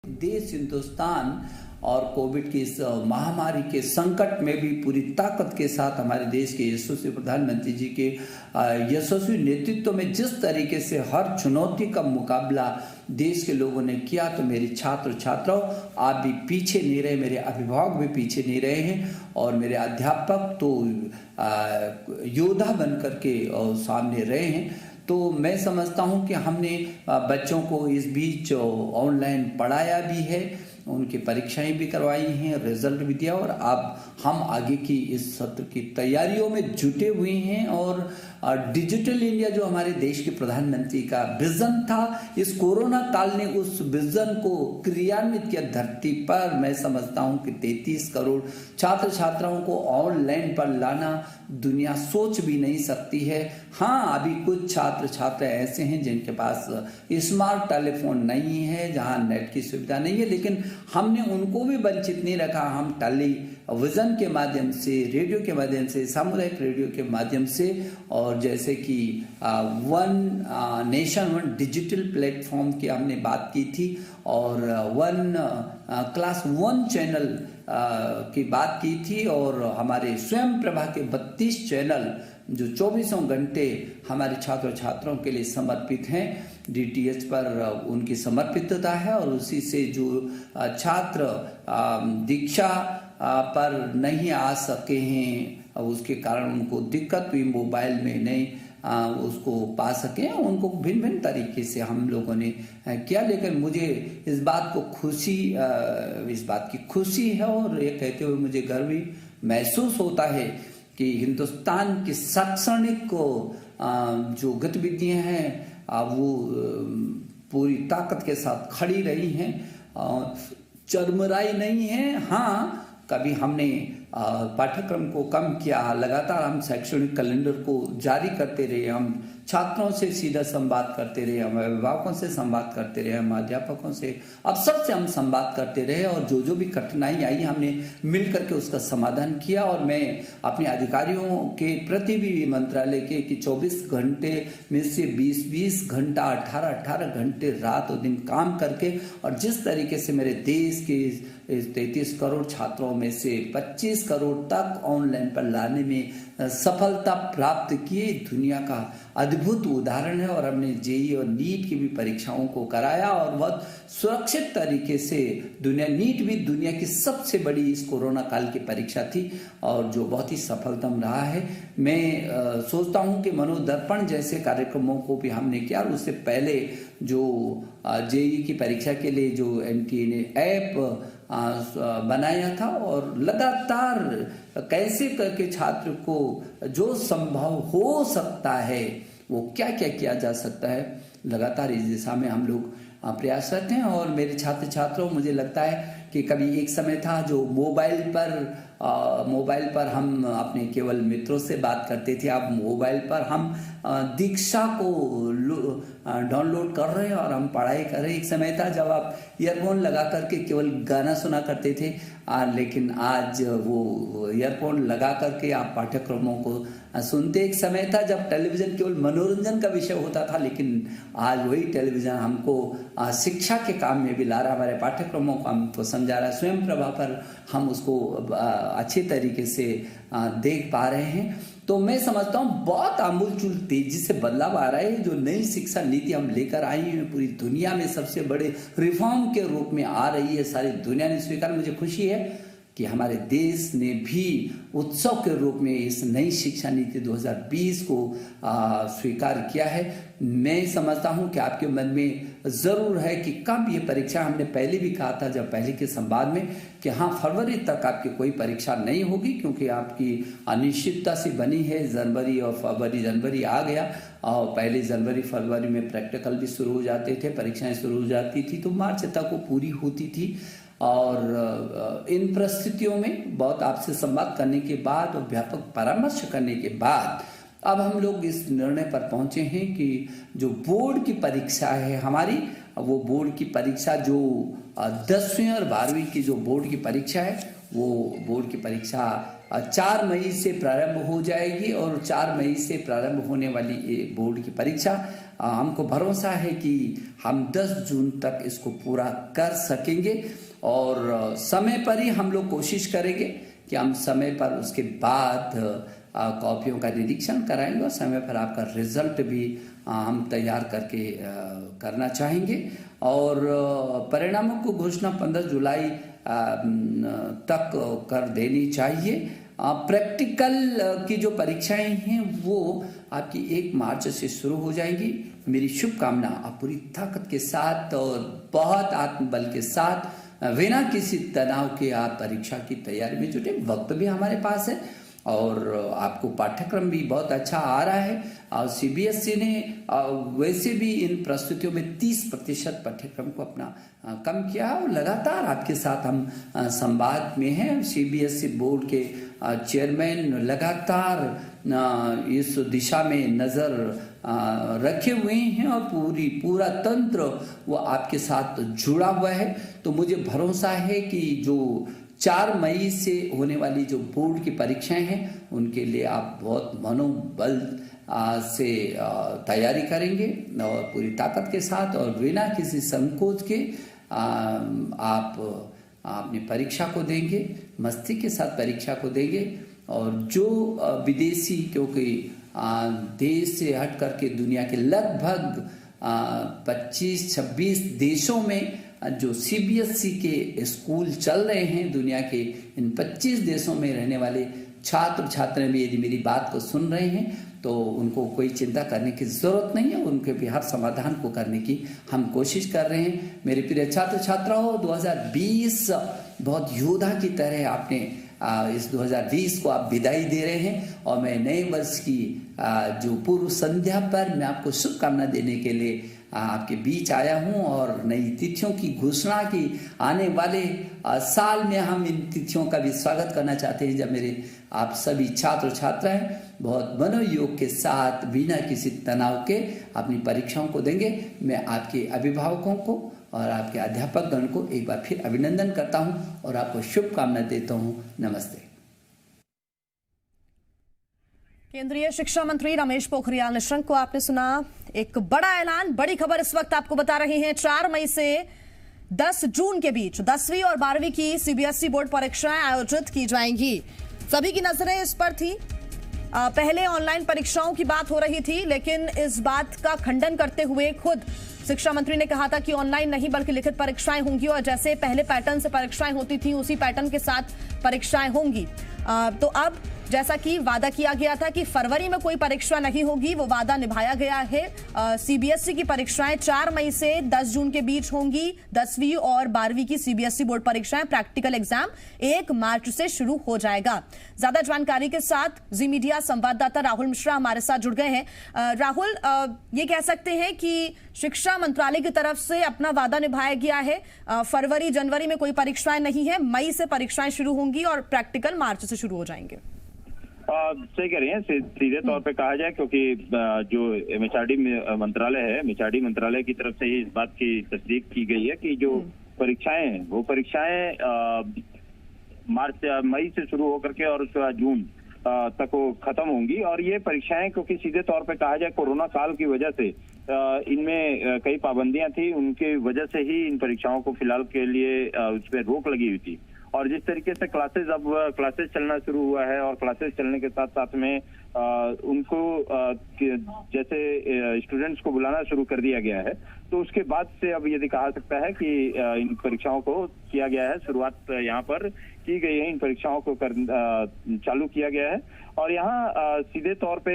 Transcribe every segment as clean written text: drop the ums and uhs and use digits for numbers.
देश हिंदुस्तान और कोविड की इस महामारी के संकट में भी पूरी ताकत के साथ हमारे देश के यशस्वी प्रधानमंत्री जी के यशस्वी नेतृत्व में जिस तरीके से हर चुनौती का मुकाबला देश के लोगों ने किया, तो मेरे छात्र छात्राओं आप भी पीछे नहीं रहे, मेरे अभिभावक भी पीछे नहीं रहे हैं और मेरे अध्यापक तो योद्धा बन करके सामने रहे हैं। तो मैं समझता हूं कि हमने बच्चों को इस बीच ऑनलाइन पढ़ाया भी है, उनकी परीक्षाएं भी करवाई हैं, रिजल्ट भी दिया और अब हम आगे की इस सत्र की तैयारियों में जुटे हुए हैं। और डिजिटल इंडिया जो हमारे देश के प्रधानमंत्री का विजन था, इस कोरोना काल ने उस विजन को क्रियान्वित किया धरती पर। मैं समझता हूं कि 33 करोड़ छात्र छात्राओं को ऑनलाइन पर लाना दुनिया सोच भी नहीं सकती है। हाँ, अभी कुछ छात्र छात्रा ऐसे हैं जिनके पास स्मार्ट टेलीफोन नहीं है, जहां नेट की सुविधा नहीं है, लेकिन हमने उनको भी वंचित नहीं रखा। हम टेलीविजन के माध्यम से, रेडियो के माध्यम से, सामुदायिक रेडियो के माध्यम से, और जैसे कि one nation one digital platform की हमने बात की थी और वन क्लास वन चैनल की बात की थी, और हमारे स्वयं प्रभा के 32 चैनल जो 24 घंटे हमारे छात्र छात्राओं के लिए समर्पित हैं। डीटीएच पर उनकी समर्पितता है और उसी से जो छात्र दीक्षा पर नहीं आ सके हैं, उसके कारण उनको दिक्कत हुई, मोबाइल में नहीं उसको पा सके, उनको भिन्न भिन्न तरीके से हम लोगों ने किया। लेकिन मुझे इस बात की खुशी है और ये कहते हुए मुझे गर्व भी महसूस होता है कि हिंदुस्तान की शैक्षणिक जो गतिविधियां हैं वो पूरी ताकत के साथ खड़ी रही हैं, चरमराई नहीं है। हाँ, कभी हमने पाठ्यक्रम को कम किया, लगातार हम शैक्षणिक कैलेंडर को जारी करते रहे, हम छात्रों से सीधा संवाद करते रहे, हम अभिभावकों से संवाद करते रहे, हम अध्यापकों से, अब सबसे हम संवाद करते रहे और जो भी कठिनाई आई हमने मिल करके उसका समाधान किया। और मैं अपने अधिकारियों के प्रति भी मंत्रालय के कि 24 घंटे में से 20-20 घंटा 18-18 घंटे रात और दिन काम करके, और जिस तरीके से मेरे देश के 33 करोड़ छात्रों में से 25 करोड़ तक ऑनलाइन पर लाने में सफलता प्राप्त किए, दुनिया का अद्भुत उदाहरण है। और हमने जेईई और नीट की भी परीक्षाओं को कराया और बहुत सुरक्षित तरीके से नीट भी दुनिया की सबसे बड़ी इस कोरोना काल की परीक्षा थी और जो बहुत ही सफलतम रहा है। मैं सोचता हूं कि मनोदर्पण जैसे कार्यक्रमों को भी हमने किया, और उससे पहले जो जेईई की परीक्षा के लिए जो एनटीए ने ऐप बनाया था, और लगातार कैसे करके छात्र को जो संभव हो सकता है वो क्या क्या किया जा सकता है, लगातार इस दिशा में हम लोग प्रयासरत हैं। और मेरे छात्र छात्रों, मुझे लगता है कि कभी एक समय था जो मोबाइल पर हम अपने केवल मित्रों से बात करते थे, अब मोबाइल पर हम दीक्षा को डाउनलोड कर रहे हैं और हम पढ़ाई कर रहे हैं। एक समय था जब आप ईयरफोन लगा करके केवल गाना सुना करते थे, लेकिन आज वो ईयरफोन लगा करके आप पाठ्यक्रमों को सुनते। एक समय था जब टेलीविजन केवल मनोरंजन का विषय होता था, लेकिन आज वही टेलीविजन हमको शिक्षा के काम में भी ला रहा, हमारे पाठ्यक्रमों को हमको समझा रहा है। स्वयं प्रभा पर हम उसको अच्छे तरीके से देख पा रहे हैं। तो मैं समझता हूँ बहुत आमूलचूल तेजी से बदलाव आ रहा है। जो नई शिक्षा नीति हम लेकर आई हैं, पूरी दुनिया में सबसे बड़े रिफॉर्म के रूप में आ रही है, सारी दुनिया ने स्वीकार। मुझे खुशी है कि हमारे देश ने भी उत्सव के रूप में इस नई शिक्षा नीति 2020 को स्वीकार किया है। मैं समझता हूं कि आपके मन में जरूर है कि कब ये परीक्षा, हमने पहले भी कहा था जब पहले के संवाद में कि हाँ, फरवरी तक आपकी कोई परीक्षा नहीं होगी, क्योंकि आपकी अनिश्चितता सी बनी है। जनवरी आ गया और पहले जनवरी फरवरी में प्रैक्टिकल भी शुरू हो जाते थे, परीक्षाएं शुरू हो जाती थी, तो मार्च तक वो पूरी होती थी। और इन परिस्थितियों में बहुत आपसे संवाद करने के बाद और व्यापक परामर्श करने के बाद अब हम लोग इस निर्णय पर पहुंचे हैं कि जो बोर्ड की परीक्षा है हमारी, वो बोर्ड की परीक्षा जो 10वीं और 12वीं की जो बोर्ड की परीक्षा है, वो बोर्ड की परीक्षा 4 मई से प्रारंभ हो जाएगी। और 4 मई से प्रारंभ होने वाली ये बोर्ड की परीक्षा हमको भरोसा है कि हम 10 जून तक इसको पूरा कर सकेंगे और समय पर ही हम लोग कोशिश करेंगे कि हम समय पर उसके बाद कॉपियों का निरीक्षण कराएंगे और समय पर आपका रिजल्ट भी हम तैयार करके करना चाहेंगे और परिणामों को घोषणा 15 जुलाई तक कर देनी चाहिए। प्रैक्टिकल की जो परीक्षाएं हैं वो आपकी 1 मार्च से शुरू हो जाएंगी। मेरी शुभकामना, आप पूरी ताकत के साथ और बहुत आत्मबल के साथ बिना किसी तनाव के आप परीक्षा की तैयारी में जुटे। वक्त भी हमारे पास है और आपको पाठ्यक्रम भी बहुत अच्छा आ रहा है और सीबीएसई ने वैसे भी इन प्रस्तुतियों में 30% पाठ्यक्रम को अपना कम किया और लगातार आपके साथ हम संवाद में हैं। सीबीएसई बोर्ड के चेयरमैन लगातार इस दिशा में नजर रखे हुए हैं और पूरा तंत्र वो आपके साथ जुड़ा हुआ है। तो मुझे भरोसा है कि जो 4 मई से होने वाली जो बोर्ड की परीक्षाएं हैं उनके लिए आप बहुत मनोबल से तैयारी करेंगे और पूरी ताकत के साथ और बिना किसी संकोच के आप अपनी परीक्षा को देंगे, मस्ती के साथ परीक्षा को देंगे। और जो विदेशी, क्योंकि देश से हट करके दुनिया के लगभग 25-26 देशों में जो सीबीएसई के स्कूल चल रहे हैं, दुनिया के इन 25 देशों में रहने वाले छात्र छात्राएं भी यदि मेरी बात को सुन रहे हैं तो उनको कोई चिंता करने की जरूरत नहीं है। उनके भी हर समाधान को करने की हम कोशिश कर रहे हैं। मेरे प्रिय छात्र छात्राओं, 2020 बहुत योद्धा की तरह आपने इस 2020 को आप विदाई दे रहे हैं और मैं नए वर्ष की जो पूर्व संध्या पर मैं आपको शुभकामना देने के लिए आपके बीच आया हूं और नई तिथियों की घोषणा की आने वाले साल में हम इन तिथियों का भी स्वागत करना चाहते हैं जब मेरे आप सभी छात्र छात्राएं बहुत मनोयोग के साथ बिना किसी तनाव के अपनी परीक्षाओं को देंगे। मैं आपके अभिभावकों को और आपके अध्यापक गण को एक बार फिर अभिनंदन करता हूं और आपको शुभकामना देता हूं। नमस्ते। केंद्रीय शिक्षा मंत्री रमेश पोखरियाल निशंक को आपने सुना। एक बड़ा ऐलान, बड़ी खबर इस वक्त आपको बता रहे हैं। 4 मई से 10 जून के बीच 10वीं और 12वीं की सीबीएसई बोर्ड परीक्षाएं आयोजित की जाएंगी। सभी की नजरें इस पर थी। पहले ऑनलाइन परीक्षाओं की बात हो रही थी, लेकिन इस बात का खंडन करते हुए खुद शिक्षा मंत्री ने कहा था कि ऑनलाइन नहीं बल्कि लिखित परीक्षाएं होंगी और जैसे पहले पैटर्न से परीक्षाएं होती थी उसी पैटर्न के साथ परीक्षाएं होंगी। तो अब जैसा कि वादा किया गया था कि फरवरी में कोई परीक्षा नहीं होगी, वो वादा निभाया गया है। सीबीएसई की परीक्षाएं 4 मई से 10 जून के बीच होंगी। 10वीं और 12वीं की सीबीएसई बोर्ड परीक्षाएं, प्रैक्टिकल एग्जाम 1 मार्च से शुरू हो जाएगा। ज्यादा जानकारी के साथ जी मीडिया संवाददाता राहुल मिश्रा हमारे साथ जुड़ गए हैं। राहुल, ये कह सकते हैं कि शिक्षा मंत्रालय की तरफ से अपना वादा निभाया गया है। फरवरी जनवरी में कोई परीक्षाएं नहीं है, मई से परीक्षाएं शुरू होंगी और प्रैक्टिकल मार्च से शुरू हो जाएंगे। सही कह रही हैं। सीधे तौर पे कहा जाए, क्योंकि जो एमएचआरडी मंत्रालय है, एमएचआरडी मंत्रालय की तरफ से ही इस बात की तस्दीक की गई है कि जो परीक्षाएं हैं वो परीक्षाएं मई से शुरू होकर के और उसके बाद जून तक वो खत्म होंगी। और ये परीक्षाएं, क्योंकि सीधे तौर पे कहा जाए कोरोना काल की वजह से इनमें कई पाबंदियां थी, उनके वजह से ही इन परीक्षाओं को फिलहाल के लिए उस पर रोक लगी हुई थी। और जिस तरीके से क्लासेस चलना शुरू हुआ है और क्लासेस चलने के साथ साथ में उनको जैसे स्टूडेंट्स को बुलाना शुरू कर दिया गया है, तो उसके बाद से अब यदि कहा सकता है कि इन परीक्षाओं को किया गया है, शुरुआत यहाँ पर की गई है, इन परीक्षाओं को चालू किया गया है। और यहाँ सीधे तौर पे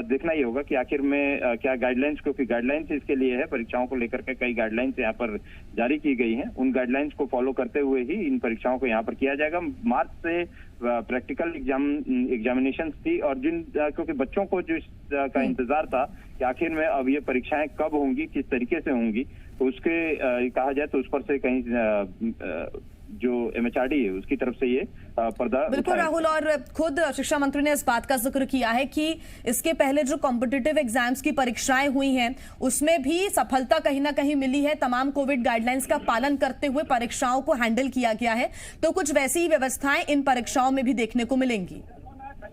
देखना ही होगा कि आखिर में क्या गाइडलाइंस, क्योंकि गाइडलाइंस इसके लिए है, परीक्षाओं को लेकर के कई गाइडलाइंस यहाँ पर जारी की गई हैं। उन गाइडलाइंस को फॉलो करते हुए ही इन परीक्षाओं को यहाँ पर किया जाएगा। मार्च से प्रैक्टिकल एग्जामिनेशन थी और क्योंकि बच्चों को जो का इंतजार था कि आखिर में अब ये परीक्षाएं कब होंगी, किस तरीके से होंगी, तो उसके कहा जाए तो उस पर से कहीं जो एमएचआरडी है उसकी तरफ से ये पर्दा बिल्कुल राहुल, और खुद शिक्षा मंत्री ने इस बात का जिक्र किया है कि इसके पहले जो कॉम्पिटिटिव एग्जाम्स की परीक्षाएं हुई हैं उसमें भी सफलता कहीं ना कहीं मिली है। तमाम कोविड गाइडलाइंस का पालन करते हुए परीक्षाओं को हैंडल किया गया है, तो कुछ वैसी ही व्यवस्थाएं इन परीक्षाओं में भी देखने को मिलेंगी।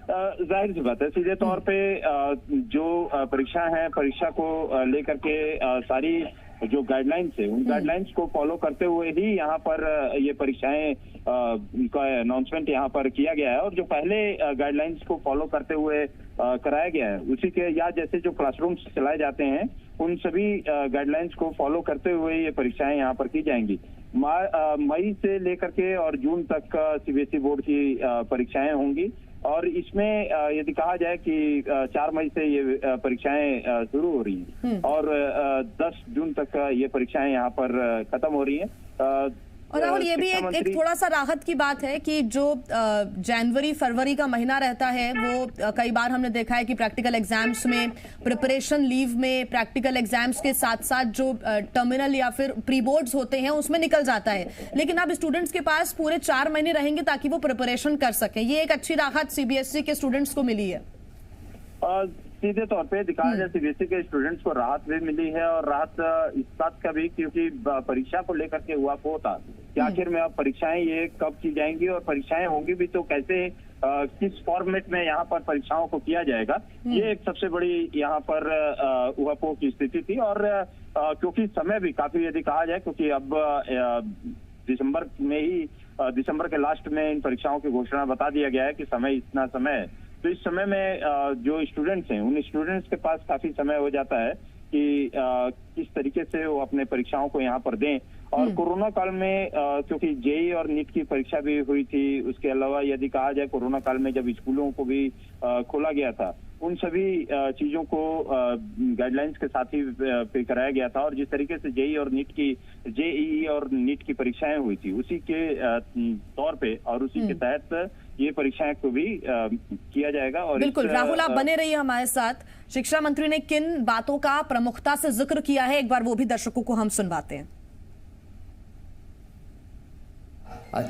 जाहिर सी बात है, सीधे तौर पे जो परीक्षा है, परीक्षा को लेकर के सारी जो गाइडलाइंस है, उन गाइडलाइंस को फॉलो करते हुए ही यहाँ पर ये परीक्षाएं का अनाउंसमेंट यहाँ पर किया गया है। और जो पहले गाइडलाइंस को फॉलो करते हुए कराया गया है, उसी के या जैसे जो क्लासरूम्स चलाए जाते हैं, उन सभी गाइडलाइंस को फॉलो करते हुए ये परीक्षाएं यहाँ पर की जाएंगी। मई से लेकर के और जून तक सीबीएसई बोर्ड की परीक्षाएं होंगी। और इसमें यदि कहा जाए कि 4 मई से ये परीक्षाएं शुरू हो रही हैं और 10 जून तक ये परीक्षाएं यहाँ पर खत्म हो रही हैं। और राहुल, ये भी एक थोड़ा सा राहत की बात है कि जो जनवरी फरवरी का महीना रहता है, वो कई बार हमने देखा है कि प्रैक्टिकल एग्जाम्स में, प्रिपरेशन लीव में, प्रैक्टिकल एग्जाम्स के साथ साथ जो टर्मिनल या फिर प्री बोर्ड्स होते हैं उसमें निकल जाता है। लेकिन अब स्टूडेंट्स के पास पूरे 4 महीने रहेंगे ताकि वो प्रिपरेशन कर सकें। ये एक अच्छी राहत सीबीएसई के स्टूडेंट्स को मिली है। सीधे तौर पे दिखाया जाए, सीबीएसई के स्टूडेंट्स को राहत भी मिली है और राहत इस बात का भी, क्योंकि परीक्षा को लेकर के हुआ वो था कि आखिर में अब परीक्षाएं ये कब की जाएंगी और परीक्षाएं होंगी भी तो कैसे, किस फॉर्मेट में यहाँ पर परीक्षाओं को किया जाएगा। ये एक सबसे बड़ी यहाँ पर उहापोह की स्थिति थी। और क्योंकि समय भी काफी, यदि कहा जाए, क्योंकि अब दिसंबर में ही, दिसंबर के लास्ट में इन परीक्षाओं की घोषणा बता दिया गया है कि समय इतना समय है। तो इस समय में जो स्टूडेंट्स हैं, उन स्टूडेंट्स के पास काफी समय हो जाता है कि किस तरीके से वो अपने परीक्षाओं को यहाँ पर दें। और कोरोना काल में क्योंकि जेईई और नीट की परीक्षा भी हुई थी, उसके अलावा यदि कहा जाए कोरोना काल में जब स्कूलों को भी खोला गया था, उन सभी चीजों को गाइडलाइंस के साथ ही पे कराया गया था। और जिस तरीके से जेईई और नीट की परीक्षाएं हुई थी, उसी के तौर पे और उसी के तहत ये परीक्षाएं को भी किया जाएगा। और बिल्कुल राहुल, आप बने रहिए हमारे साथ। शिक्षा मंत्री ने किन बातों का प्रमुखता से जिक्र किया है, एक बार वो भी दर्शकों को हम सुनवाते हैं।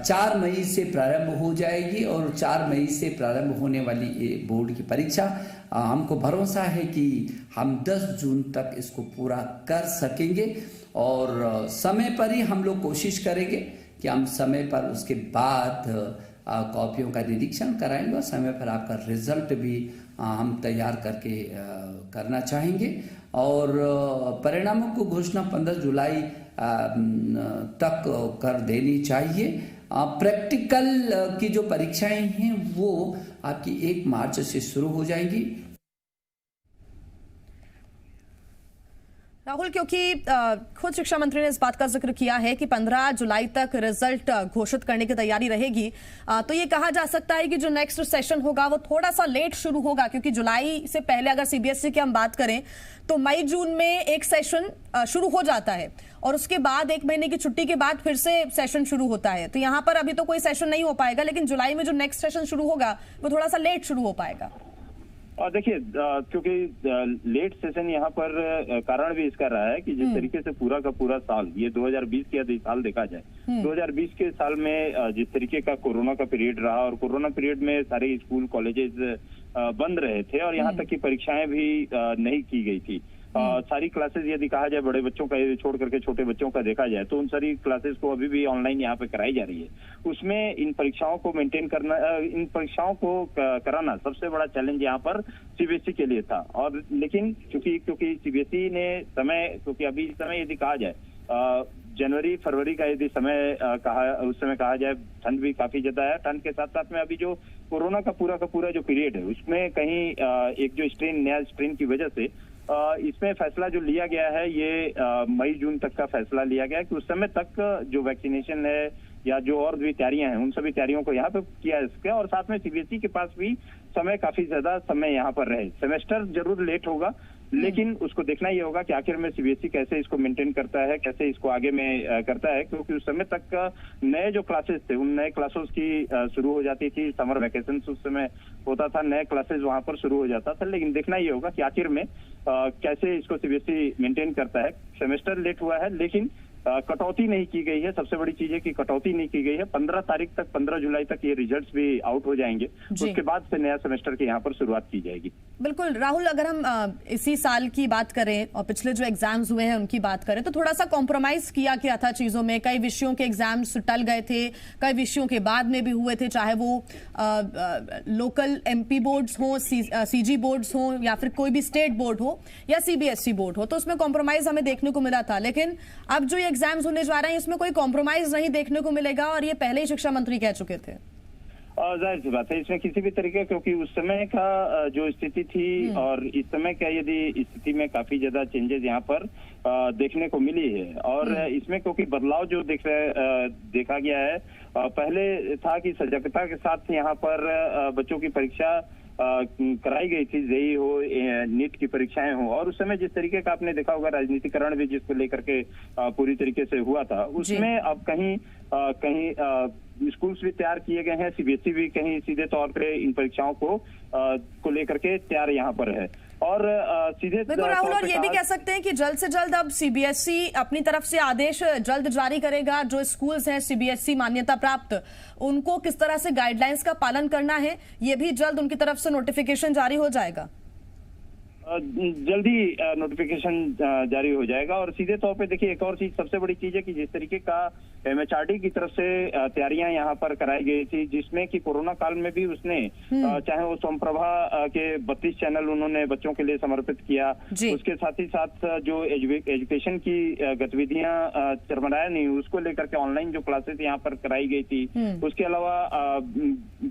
4 मई से प्रारंभ हो जाएगी और 4 मई से प्रारंभ होने वाली ये बोर्ड की परीक्षा, हमको भरोसा है कि हम 10 जून तक इसको पूरा कर सकेंगे। और समय पर ही हम लोग कोशिश करेंगे कि हम समय पर उसके बाद कॉपियों का निरीक्षण कराएंगे और समय पर आपका रिजल्ट भी हम तैयार करके करना चाहेंगे। और परिणामों को घोषणा 15 जुलाई तक कर देनी चाहिए। प्रैक्टिकल की जो परीक्षाएं हैं वो आपकी 1 मार्च से शुरू हो जाएंगी। राहुल, क्योंकि खुद शिक्षा मंत्री ने इस बात का जिक्र किया है कि 15 जुलाई तक रिजल्ट घोषित करने की तैयारी रहेगी, तो ये कहा जा सकता है कि जो नेक्स्ट सेशन होगा वो थोड़ा सा लेट शुरू होगा, क्योंकि जुलाई से पहले अगर सीबीएसई की हम बात करें तो मई जून में एक सेशन शुरू हो जाता है और उसके बाद 1 महीने की छुट्टी के बाद फिर से सेशन शुरू होता है। तो यहाँ पर अभी तो कोई सेशन नहीं हो पाएगा, लेकिन जुलाई में जो नेक्स्ट सेशन शुरू होगा वो थोड़ा सा लेट शुरू हो पाएगा। और देखिए, क्योंकि लेट सेशन यहाँ पर कारण भी इसका रहा है कि जिस तरीके से पूरा का पूरा साल, ये 2020 के यदि साल देखा जाए, 2020 के साल में जिस तरीके का कोरोना का पीरियड रहा और कोरोना पीरियड में सारे स्कूल कॉलेजेस बंद रहे थे और यहाँ तक की परीक्षाएं भी नहीं की गई थी। सारी क्लासेस यदि कहा जाए, बड़े बच्चों का छोड़ करके छोटे बच्चों का देखा जाए, तो उन सारी क्लासेस को अभी भी ऑनलाइन यहाँ पे कराई जा रही है। उसमें इन परीक्षाओं को मेंटेन करना, इन परीक्षाओं को कराना सबसे बड़ा चैलेंज यहाँ पर सीबीएसई के लिए था। और लेकिन क्योंकि सीबीएसई ने समय, क्योंकि अभी समय यदि कहा जाए जनवरी फरवरी का यदि समय उस समय कहा जाए, ठंड भी काफी ज्यादा है। ठंड के साथ साथ में अभी जो कोरोना का पूरा जो पीरियड है, उसमें कहीं एक जो नया स्ट्रेन की वजह से इसमें फैसला जो लिया गया है, ये मई जून तक का फैसला लिया गया है कि उस समय तक जो वैक्सीनेशन है या जो और भी तैयारियां हैं, उन सभी तैयारियों को यहाँ पे किया जा सके। और साथ में सीबीएसई के पास भी समय, काफी ज्यादा समय यहाँ पर रहे। सेमेस्टर जरूर लेट होगा, लेकिन उसको देखना ये होगा कि आखिर में सीबीएसई कैसे इसको मेंटेन करता है, कैसे इसको आगे में करता है। क्योंकि उस समय तक नए जो क्लासेस थे, उन नए क्लासेस की शुरू हो जाती थी, समर वैकेशन उस समय होता था, नए क्लासेस वहां पर शुरू हो जाता था। लेकिन देखना ये होगा कि आखिर में कैसे इसको सीबीएसई मेंटेन करता है। सेमेस्टर लेट हुआ है, लेकिन कटौती नहीं की गई है। सबसे बड़ी चीज है कि कटौती नहीं की गई है। 15 तारीख तक, 15 जुलाई तक ये रिजल्ट्स भी आउट हो जाएंगे। उसके बाद से नया सेमेस्टर की यहाँ पर शुरुआत की जाएगी। बिल्कुल राहुल, अगर हम इसी साल की बात करें और पिछले जो एग्जाम्स हुए हैं उनकी बात करें तो थोड़ा सा कॉम्प्रोमाइज किया गया था चीजों में। कई विषयों के एग्जाम्स टल गए थे, कई विषयों के बाद में भी हुए थे, चाहे वो लोकल MP बोर्ड्स हो, CG बोर्ड्स हो या फिर कोई भी स्टेट बोर्ड हो या CBSE बोर्ड हो, तो उसमें कॉम्प्रोमाइज हमें देखने को मिला था। लेकिन अब जो ये एग्जाम्स होने जा रहे हैं इसमें कोई कॉम्प्रोमाइज नहीं देखने को मिलेगा और ये पहले ही शिक्षा मंत्री कह चुके थे। जाहिर सी बात है, इसमें किसी भी तरीके, क्योंकि उस समय का जो स्थिति थी और इस समय का यदि स्थिति में काफी ज्यादा चेंजेस यहाँ पर देखने को मिली है। और इसमें क्योंकि बदलाव जो देखा गया है, पहले था कि सजगता के साथ यहाँ पर बच्चों की परीक्षा कराई गई थी, जेईई हो, नीट की परीक्षाएं हो, और उस समय जिस तरीके का आपने देखा होगा राजनीतिकरण भी जिसको लेकर के पूरी तरीके से हुआ था, उसमें अब कहीं स्कूल्स भी तैयार किए गए हैं, CBSE भी कहीं सीधे तौर पे इन परीक्षाओं को लेकर के तैयार यहाँ पर है। और सीधे बिल्कुल राहुल, और ये भी कह सकते हैं कि जल्द से जल्द अब CBSE अपनी तरफ से आदेश जल्द जारी करेगा। जो स्कूल्स हैं CBSE मान्यता प्राप्त, उनको किस तरह से गाइडलाइंस का पालन करना है ये भी जल्द उनकी तरफ से नोटिफिकेशन जारी हो जाएगा। जल्दी नोटिफिकेशन जारी हो जाएगा। और सीधे तौर पे देखिए, एक और चीज, सबसे बड़ी चीज है कि जिस तरीके का MHRD की तरफ से तैयारियां यहाँ पर कराई गई थी, जिसमें कि कोरोना काल में भी उसने चाहे वो सोमप्रभा के 32 चैनल उन्होंने बच्चों के लिए समर्पित किया, उसके साथ ही साथ जो एजुकेशन की गतिविधियां चरमराया नहीं, उसको लेकर के ऑनलाइन जो क्लासेस यहाँ पर कराई गई थी, उसके अलावा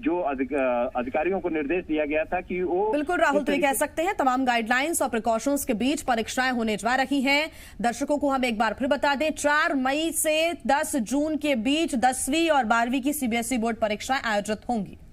जो अधिकारियों को निर्देश दिया गया था कि वो बिल्कुल राहुल, तो ये कह सकते हैं तमाम गाइडलाइंस और प्रिकॉशंस के बीच परीक्षाएं होने जा रही हैं। दर्शकों को हम एक बार फिर बता दें, 4 मई से 10 जून के बीच 10वीं और 12वीं की CBSE बोर्ड परीक्षाएं आयोजित होंगी।